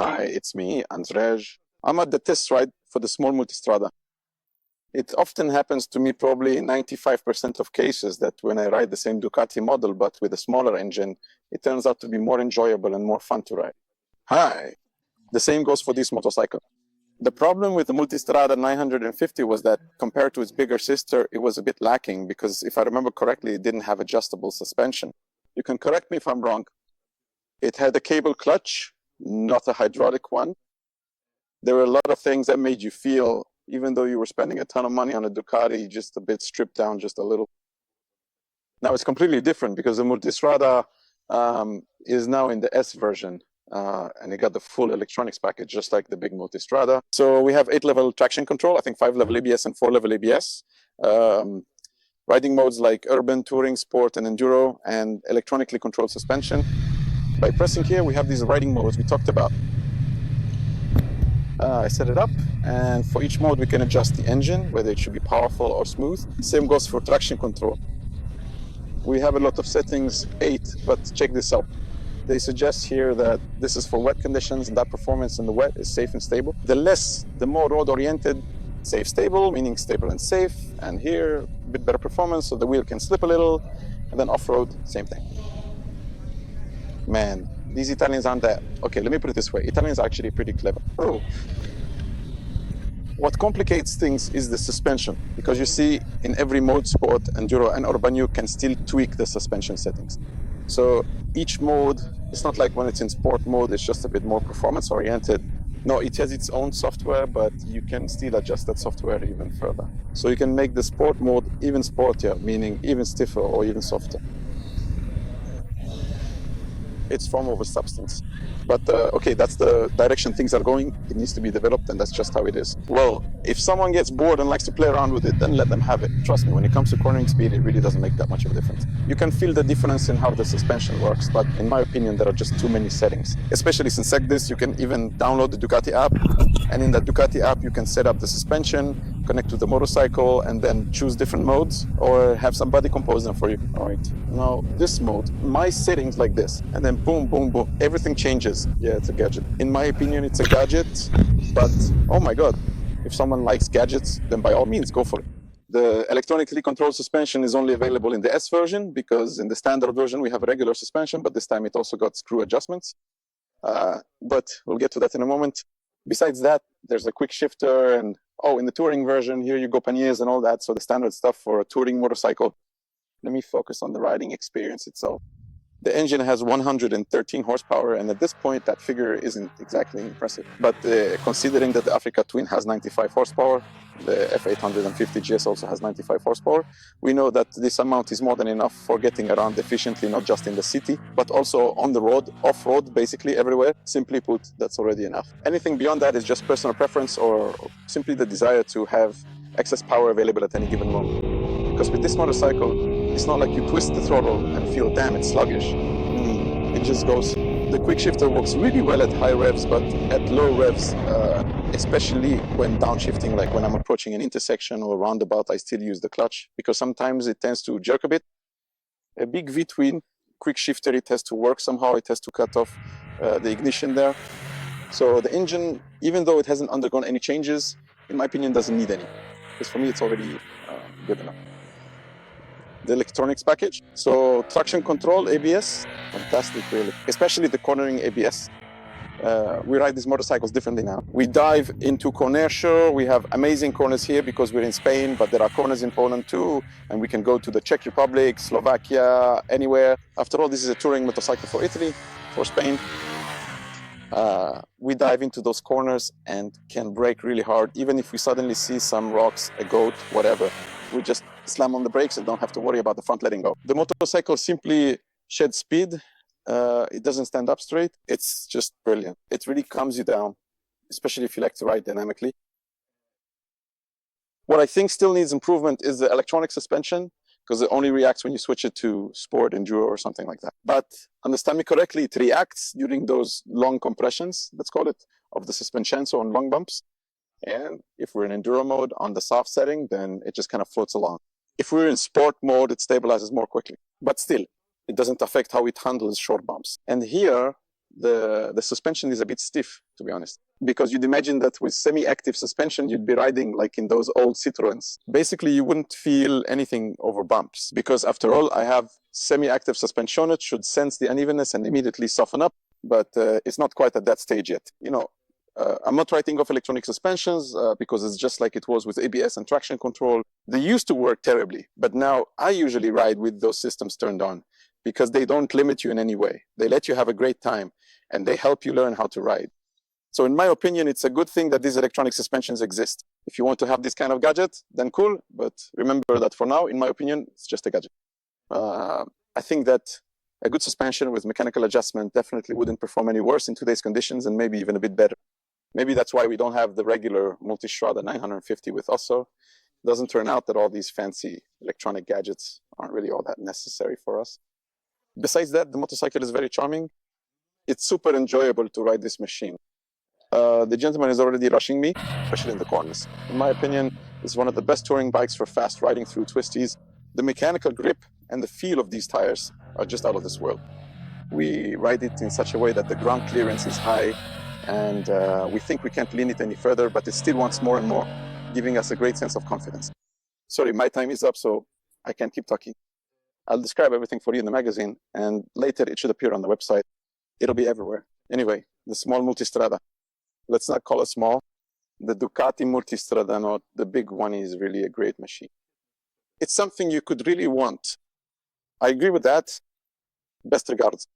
Hi, it's me, Andrej. I'm at the test ride for the small Multistrada. It often happens to me, probably 95% of cases, that when I ride the same Ducati model but with a smaller engine, it turns out to be more enjoyable and more fun to ride. Hi, the same goes for this motorcycle. The problem with the Multistrada 950 was that compared to its bigger sister, it was a bit lacking because if I remember correctly, it didn't have adjustable suspension. You can correct me if I'm wrong. It had a cable clutch, not a hydraulic one. There were a lot of things that made you feel, even though you were spending a ton of money on a Ducati, just a bit stripped down just a little. Now it's completely different because the Multistrada is now in the S version. And it got the full electronics package, just like the big Multistrada. So we have 8-level traction control, I think 5-level ABS and 4-level ABS. Riding modes like urban, touring, sport, and enduro, and electronically controlled suspension. By pressing here, we have these riding modes we talked about. I set it up, and for each mode we can adjust the engine, whether it should be powerful or smooth. Same goes for traction control. We have a lot of settings, 8, but check this out. They suggest here that this is for wet conditions, and that performance in the wet is safe and stable. The more road-oriented, safe, stable, meaning stable and safe. And here, a bit better performance, so the wheel can slip a little. And then off-road, same thing. Man, these Italians aren't that... Okay, let me put it this way. Italians are actually pretty clever. Oh. What complicates things is the suspension, because you see in every mode, sport, enduro, and urban, you can still tweak the suspension settings. So each mode, it's not like when it's in sport mode, it's just a bit more performance oriented. No, it has its own software, but you can still adjust that software even further. So you can make the sport mode even sportier, meaning even stiffer or even softer. It's form over substance. But okay, that's the direction things are going. It needs to be developed, and that's just how it is. Well, if someone gets bored and likes to play around with it, then let them have it. Trust me, when it comes to cornering speed, it really doesn't make that much of a difference. You can feel the difference in how the suspension works, but in my opinion, there are just too many settings. Especially since like this, you can even download the Ducati app, and in that Ducati app, you can set up the suspension, connect to the motorcycle, and then choose different modes, or have somebody compose them for you. All right, now this mode, my settings like this, and then boom, boom, boom, everything changes. Yeah, it's a gadget. In my opinion, it's a gadget, but oh my God, if someone likes gadgets, then by all means, go for it. The electronically controlled suspension is only available in the S version, because in the standard version, we have a regular suspension, but this time it also got screw adjustments. But we'll get to that in a moment. Besides that, there's a quick shifter, and in the touring version, here you go panniers and all that, so the standard stuff for a touring motorcycle. Let me focus on the riding experience itself. The engine has 113 horsepower, and at this point, that figure isn't exactly impressive. But considering that the Africa Twin has 95 horsepower, the F850 GS also has 95 horsepower, we know that this amount is more than enough for getting around efficiently, not just in the city, but also on the road, off-road, basically everywhere. Simply put, that's already enough. Anything beyond that is just personal preference or simply the desire to have excess power available at any given moment. Because with this motorcycle, it's not like you twist the throttle and feel, damn, it's sluggish. It just goes. The quick shifter works really well at high revs, but at low revs, especially when downshifting, like when I'm approaching an intersection or roundabout, I still use the clutch because sometimes it tends to jerk a bit. A big V-twin quick shifter, it has to work somehow. It has to cut off the ignition there. So the engine, even though it hasn't undergone any changes, in my opinion, doesn't need any. Because for me, it's already good enough. The electronics package. So traction control, ABS, fantastic really, especially the cornering ABS. We ride these motorcycles differently now. We dive into Cornersure. We have amazing corners here because we're in Spain, but there are corners in Poland too, and we can go to the Czech Republic, Slovakia, anywhere. After all, this is a touring motorcycle for Italy, for Spain. We dive into those corners and can brake really hard, even if we suddenly see some rocks, a goat, whatever. We just slam on the brakes and don't have to worry about the front letting go. The motorcycle simply sheds speed. It doesn't stand up straight. It's just brilliant. It really calms you down, especially if you like to ride dynamically. What I think still needs improvement is the electronic suspension, because it only reacts when you switch it to sport, enduro, or something like that. But understand me correctly, it reacts during those long compressions, let's call it, of the suspension, so on long bumps. And if we're in enduro mode on the soft setting, then it just kind of floats along. If we're in sport mode, it stabilizes more quickly. But still, it doesn't affect how it handles short bumps. And here, the suspension is a bit stiff, to be honest, because you'd imagine that with semi-active suspension, you'd be riding like in those old Citroens. Basically, you wouldn't feel anything over bumps because after all, I have semi-active suspension. It should sense the unevenness and immediately soften up, but it's not quite at that stage yet. I'm not writing off electronic suspensions because it's just like it was with ABS and traction control. They used to work terribly, but now I usually ride with those systems turned on because they don't limit you in any way. They let you have a great time and they help you learn how to ride. So in my opinion, it's a good thing that these electronic suspensions exist. If you want to have this kind of gadget, then cool. But remember that for now, in my opinion, it's just a gadget. I think that a good suspension with mechanical adjustment definitely wouldn't perform any worse in today's conditions and maybe even a bit better. Maybe that's why we don't have the regular Multistrada 950 with also. It doesn't turn out that all these fancy electronic gadgets aren't really all that necessary for us. Besides that, the motorcycle is very charming. It's super enjoyable to ride this machine. The gentleman is already rushing me, especially in the corners. In my opinion, it's one of the best touring bikes for fast riding through twisties. The mechanical grip and the feel of these tires are just out of this world. We ride it in such a way that the ground clearance is high, and we think we can't lean it any further, but it still wants more and more, giving us a great sense of confidence. Sorry, my time is up, so I can't keep talking. I'll describe everything for you in the magazine, and later it should appear on the website. It'll be everywhere. Anyway, the small Multistrada. Let's not call it small. The Ducati Multistrada, no, the big one is really a great machine. It's something you could really want. I agree with that. Best regards.